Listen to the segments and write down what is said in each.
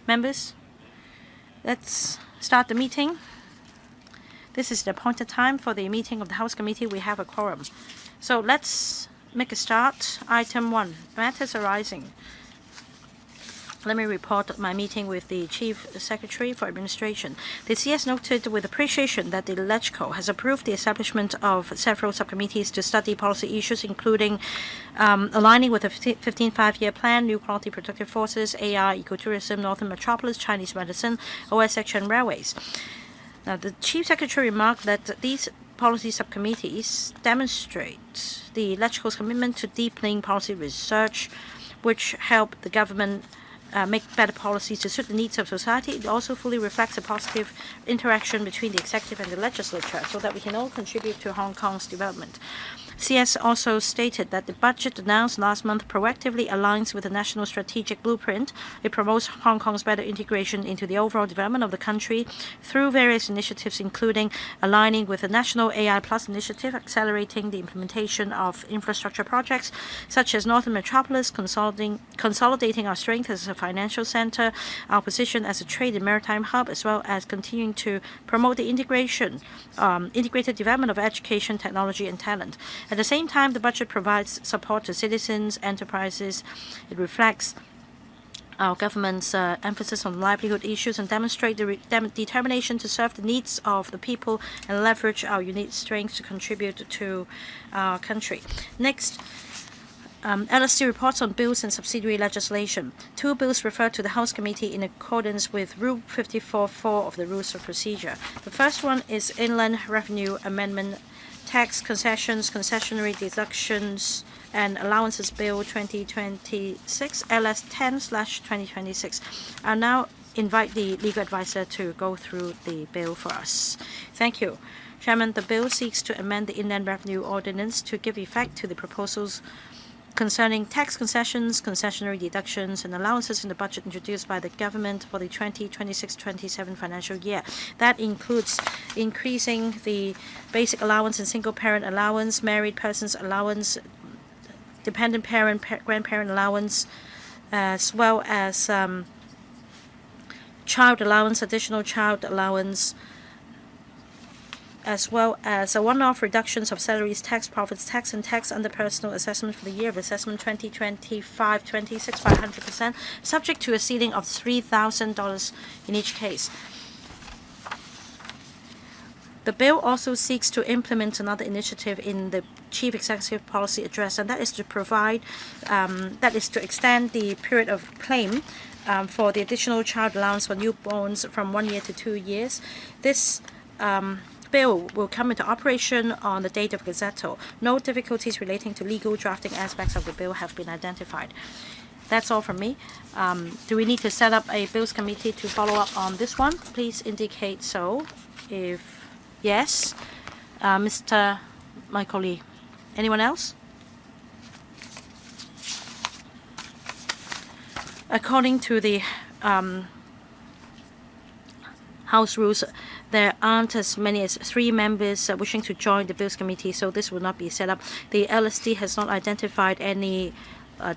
Members, let's start the meeting. This is the appointed time for the meeting of the House Committee. We have a quorum. So let's make a start. Item 1, matters arising. Let me report my meeting with the Chief Secretary for Administration. The CS noted with appreciation that the LegCo has approved the establishment of several subcommittees to study policy issues, including aligning with the 15th Five-Year Plan, New Quality Productive Forces, AI, Ecotourism, Northern Metropolis, Chinese Medicine, OSH, and Railways. Now, the Chief Secretary remarked that these policy subcommittees demonstrate the LegCo's commitment to deepening policy research, which help the government make better policies to suit the needs of society. It also fully reflects a positive interaction between the executive and the legislature so that we can all contribute to Hong Kong's development. CS also stated that the budget announced last month proactively aligns with the national strategic blueprint. It promotes Hong Kong's better integration into the overall development of the country through various initiatives, including aligning with the National AI Plus initiative, accelerating the implementation of infrastructure projects such as Northern Metropolis, consolidating our strength as a financial center, our position as a trade and maritime hub, as well as continuing to promote the integrated development of education, technology, and talent. At the same time, the budget provides support to citizens, enterprises. It reflects our government's emphasis on livelihood issues and demonstrate the determination to serve the needs of the people and leverage our unique strengths to contribute to our country. Next, LSD reports on bills and subsidiary legislation. Two bills refer to the House Committee in accordance with Rule 54(4) of the Rules of Procedure. The first one is Inland Revenue Amendment Tax, Concessions, Concessionary, Deductions, and Allowances Bill 2026, LS 10/2026. I'll now invite the legal advisor to go through the bill for us. Thank you. Chairman, the bill seeks to amend the Inland Revenue Ordinance to give effect to the proposals concerning tax concessions, concessionary deductions, and allowances in the budget introduced by the government for the 2026-27 financial year. That includes increasing the basic allowance and single-parent allowance, married persons allowance, dependent parent, grandparent allowance, as well as child allowance, additional child allowance, as well as one-off reductions of salaries, tax, profits tax, and tax under personal assessment for the year of assessment 2025-26 by 100%, subject to a ceiling of $3,000 in each case. The bill also seeks to implement another initiative in the Chief Executive Policy Address, and that is to extend the period of claim for the additional child allowance for newborns from 1 year to 2 years. This bill will come into operation on the date of gazetted. No difficulties relating to legal drafting aspects of the bill have been identified. That's all from me. Do we need to set up a Bills Committee to follow up on this one? Please indicate so. If yes, Mr. Michael Lee. Anyone else? According to the House rules, there aren't as many as 3 members wishing to join the Bills Committee, so this will not be set up. The LSD has not identified any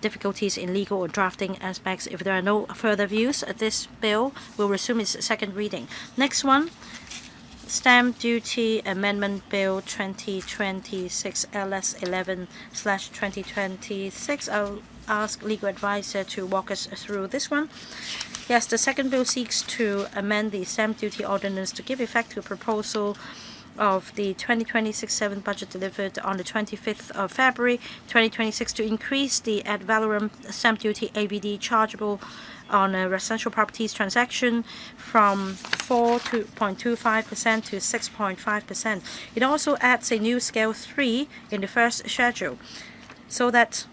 difficulties in legal or drafting aspects. If there are no further views, this bill will resume its second reading. Next one, Stamp Duty Amendment Bill 2026 LS 11/2026. I'll ask legal advisor to walk us through this one. Yes, the second bill seeks to amend the stamp duty ordinance to give effect to a proposal of the 2026-7 budget delivered on the 25th of February 2026 to increase the ad valorem stamp duty AVD chargeable on a residential properties transaction from 4.25% to 6.5%. It also adds a new Scale 3 in the first schedule so that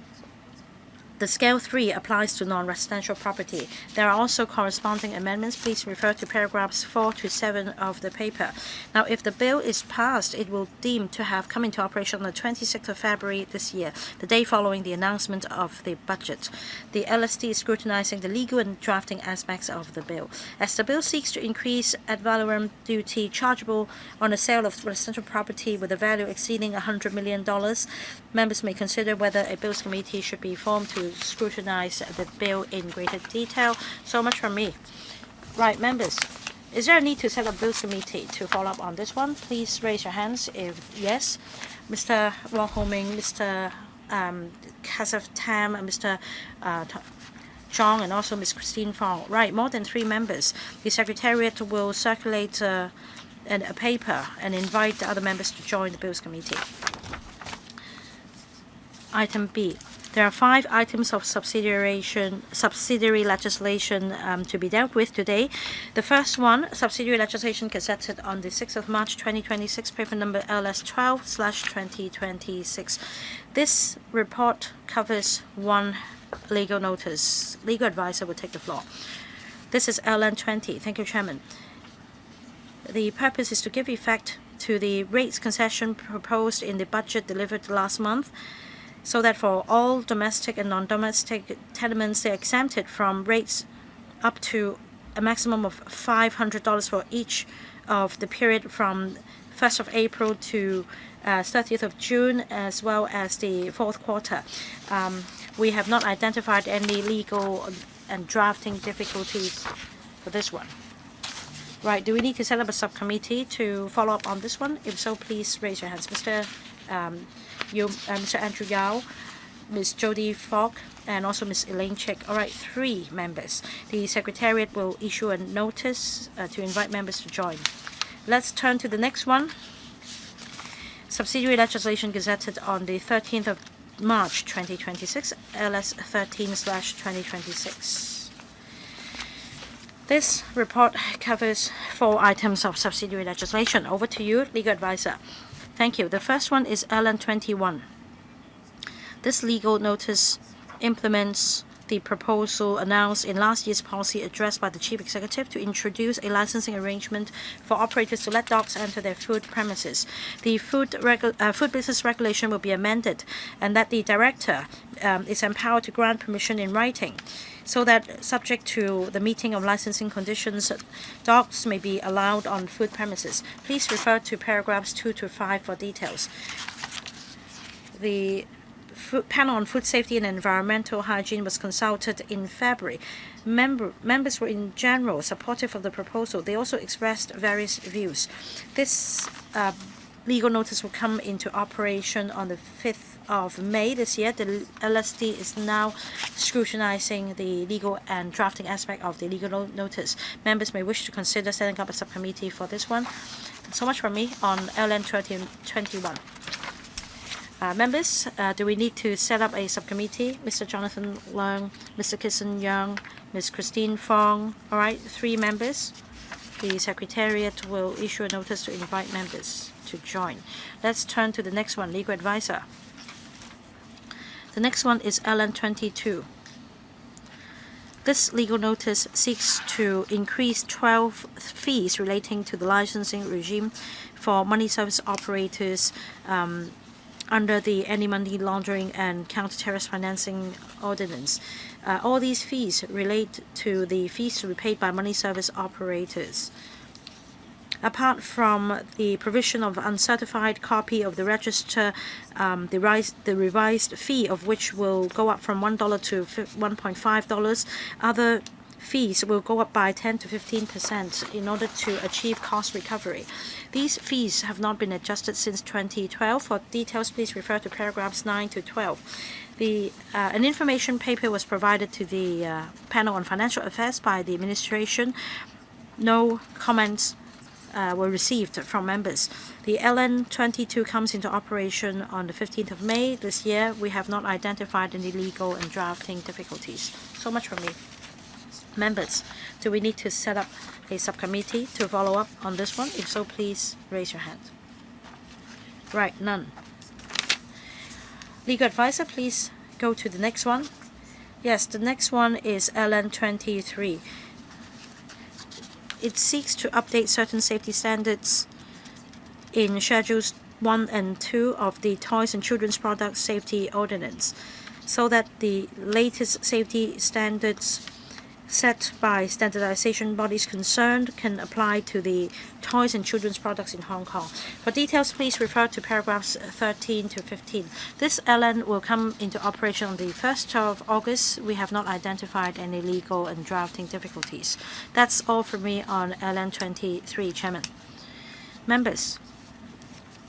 the Scale 3 applies to non-residential property. There are also corresponding amendments. Please refer to paragraphs 4 to 7 of the paper. Now, if the bill is passed, it will deem to have come into operation on the 26th of February this year, the day following the announcement of the budget. The LSD is scrutinizing the legal and drafting aspects of the bill. As the bill seeks to increase ad valorem duty chargeable on the sale of residential property with a value exceeding $100 million, members may consider whether a Bills Committee should be formed to to scrutinize the bill in greater detail. So much from me. Right, members, is there a need to set up Bills Committee to follow up on this one? Please raise your hands if yes. Mr. Wong Ho-ming, Mr. Kasef Tam, and Mr. Zhang, and also Ms. Christine Fong. Right, more than 3 members. The Secretariat will circulate a paper and invite the other members to join the Bills Committee. Item B. There are 5 items of subsidiary legislation to be dealt with today. The first one, subsidiary legislation gazetted on the 6th of March 2026, paper number LS12/2026. This report covers 1 legal notice. Legal advisor will take the floor. This is LN 20. Thank you, Chairman. The purpose is to give effect to the rates concession proposed in the budget delivered last month, so that for all domestic and non-domestic tenements, they are exempted from rates up to a maximum of $500 for each of the period from 1st of April to 30th of June, as well as the 4th quarter. We have not identified any legal and drafting difficulties for this one. Right, do we need to set up a subcommittee to follow up on this one? If so, please raise your hands. Mr. Andrew Yao, Ms. Jody Falk, and also Ms. Elaine Chick. All right, 3 members. The Secretariat will issue a notice to invite members to join. Let's turn to the next one. Subsidiary legislation gazetted on the 13th of March 2026, LS 13/2026. This report covers 4 items of subsidiary legislation. Over to you, legal advisor. Thank you. The first one is LN 21. This legal notice implements the proposal announced in last year's policy address by the Chief Executive to introduce a licensing arrangement for operators to let dogs enter their food premises. The food business regulation will be amended, and that the director is empowered to grant permission in writing, so that, subject to the meeting of licensing conditions, dogs may be allowed on food premises. Please refer to paragraphs 2 to 5 for details. The panel on food safety and environmental hygiene was consulted in February. Members were in general supportive of the proposal. They also expressed various views. This legal notice will come into operation on the 5th of May this year. The LSD is now scrutinizing the legal and drafting aspect of the legal notice. Members may wish to consider setting up a subcommittee for this one. So much from me on LN 2021. Members, do we need to set up a subcommittee? Mr. Jonathan Leung, Mr. Kissen Young, Ms. Christine Fong. All right, 3 members. The Secretariat will issue a notice to invite members to join. Let's turn to the next one, legal advisor. The next one is LN 22. This legal notice seeks to increase 12 fees relating to the licensing regime for money service operators under the Anti-Money Laundering and Counter-Terrorist Financing Ordinance. All these fees relate to the fees to be paid by money service operators. Apart from the provision of uncertified copy of the register, the revised fee of which will go up from $1 to $1.5, other fees will go up by 10 to 15% in order to achieve cost recovery. These fees have not been adjusted since 2012. For details, please refer to paragraphs 9 to 12. An information paper was provided to the panel on financial affairs by the administration. No comments were received from members. The LN 22 comes into operation on the 15th of May this year. We have not identified any legal and drafting difficulties. So much from me. Members, do we need to set up a subcommittee to follow up on this one? If so, please raise your hand. Right, none. Legal advisor, please go to the next one. Yes, the next one is LN 23. It seeks to update certain safety standards in Schedules 1 and 2 of the Toys and Children's Products Safety Ordinance, so that the latest safety standards set by standardization bodies concerned can apply to the toys and children's products in Hong Kong. For details, please refer to paragraphs 13 to 15. This LN will come into operation on the 1st of August. We have not identified any legal and drafting difficulties. That's all from me on LN 23, Chairman. Members,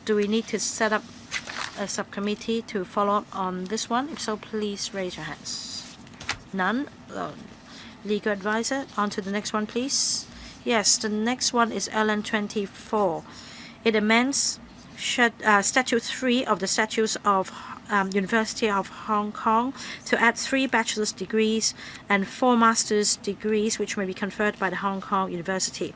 do we need to set up a subcommittee to follow up on this one? If so, please raise your hands. None? Legal advisor, on to the next one, please. Yes, the next one is LN 24. It amends Statute 3 of the Statutes of University of Hong Kong to add 3 bachelor's degrees and 4 master's degrees which may be conferred by the Hong Kong University.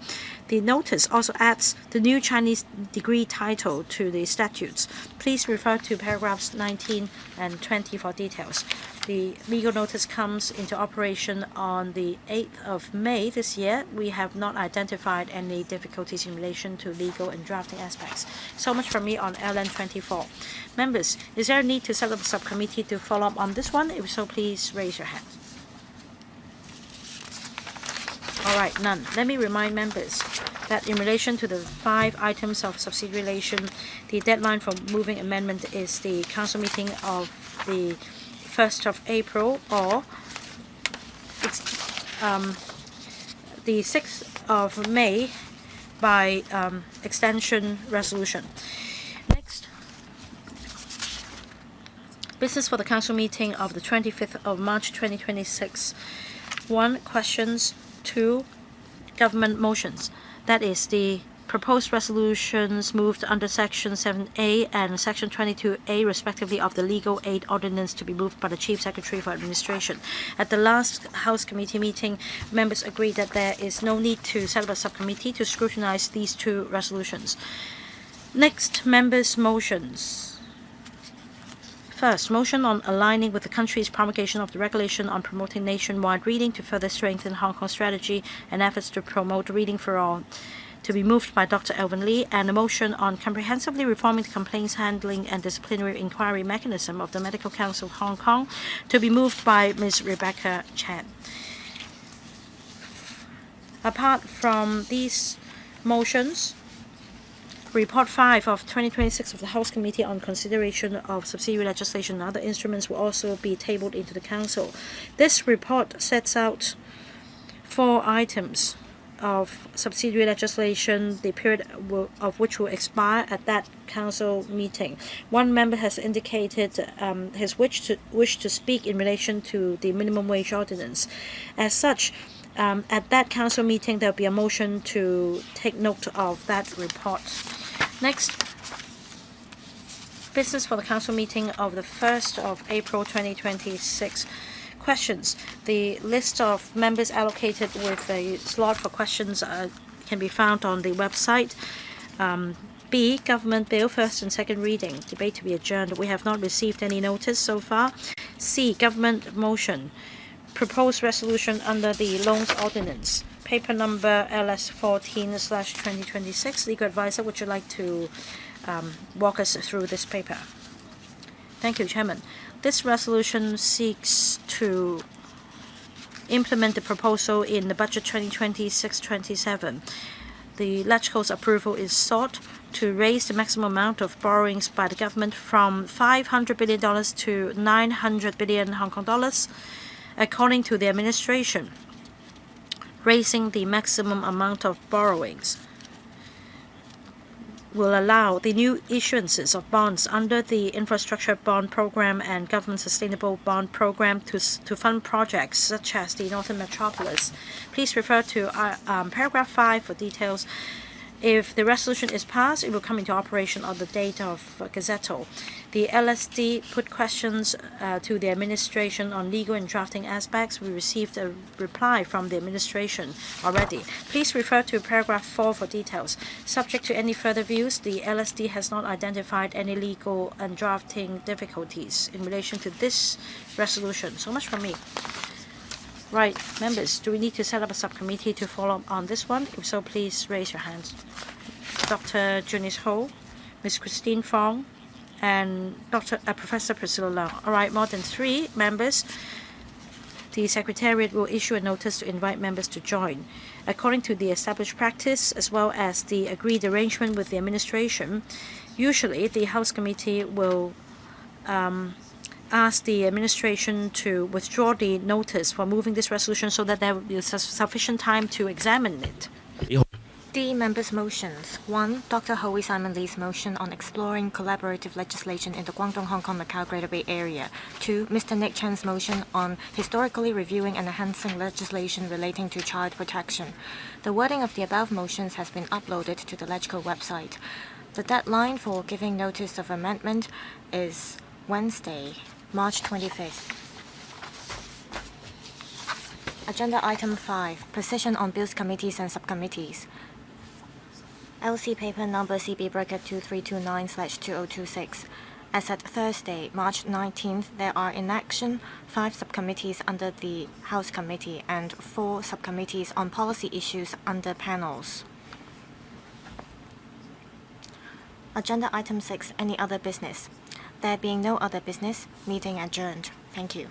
The notice also adds the new Chinese degree title to the statutes. Please refer to paragraphs 19 and 20 for details. The legal notice comes into operation on the 8th of May this year. We have not identified any difficulties in relation to legal and drafting aspects. So much from me on LN 24. Members, is there a need to set up a subcommittee to follow up on this one? If so, please raise your hand. All right, none. Let me remind members that in relation to the 5 items of subsidiary relation, the deadline for moving amendment is the council meeting of the 1st of April or the 6th of May by extension resolution. Next, business for the council meeting of the 25th of March 2026. 1. Questions. 2. Government motions. That is the proposed resolutions moved under Section 7A and Section 22A respectively of the Legal Aid Ordinance to be moved by the Chief Secretary for Administration. At the last House Committee meeting, members agreed that there is no need to set up a subcommittee to scrutinize these 2 resolutions. Next, members' motions. First, motion on aligning with the country's promulgation of the regulation on promoting nationwide reading to further strengthen Hong Kong's strategy and efforts to promote reading for all, to be moved by Dr. Alvin Lee, and a motion on comprehensively reforming the complaints handling and disciplinary inquiry mechanism of the Medical Council of Hong Kong, to be moved by Ms. Rebecca Chan. Apart from these motions, Report 5 of 2026 of the House Committee on Consideration of Subsidiary Legislation and Other Instruments will also be tabled into the Council. This report sets out 4 items of subsidiary legislation, the period of which will expire at that council meeting. One member has indicated his wish to speak in relation to the minimum wage ordinance. As such, at that council meeting, there will be a motion to take note of that report. Next, business for the council meeting of the 1st of April 2026. Questions. The list of members allocated with a slot for questions can be found on the website. B. Government bill, first and second reading. Debate to be adjourned. We have not received any notice so far. C. Government motion. Proposed resolution under the Loans Ordinance. Paper number LS 14/2026. Legal advisor, would you like to walk us through this paper? Thank you, Chairman. This resolution seeks to implement the proposal in the Budget 2026-27. The LegCo's approval is sought to raise the maximum amount of borrowings by the government from $500 billion to 900 billion Hong Kong dollars, according to the administration. Raising the maximum amount of borrowings will allow the new issuances of bonds under the Infrastructure Bond Program and Government Sustainable Bond Program to fund projects such as the Northern Metropolis. Please refer to paragraph 5 for details. If the resolution is passed, it will come into operation on the date of gazetted. The LSD put questions to the administration on legal and drafting aspects. We received a reply from the administration already. Please refer to paragraph 4 for details. Subject to any further views, the LSD has not identified any legal and drafting difficulties in relation to this resolution. So much from me. Right, members, do we need to set up a subcommittee to follow up on this one? If so, please raise your hands. Dr. Junice Ho, Ms. Christine Fong, and Professor Priscilla Lau. All right, more than 3 members. the Secretariat will issue a notice to invite members to join. According to the established practice, as well as the agreed arrangement with the administration, usually the House Committee will ask the administration to withdraw the notice for moving this resolution so that there will be sufficient time to examine it. The members' motions. 1. Dr. Hui Simon Lee's motion on exploring collaborative legislation in the Guangdong, Hong Kong, Macau Greater Bay Area. 2. Mr. Nick Chan's motion on historically reviewing and enhancing legislation relating to child protection. The wording of the above motions has been uploaded to the LegCo website. The deadline for giving notice of amendment is Wednesday, March 25th. Agenda Item 5. Position on Bills Committees and Subcommittees. LC paper number CB bracket 2329/2026. As at Thursday, March 19th, there are in action 5 subcommittees under the House Committee and 4 subcommittees on policy issues under panels. Agenda Item 6. Any other business? There being no other business, meeting adjourned. Thank you.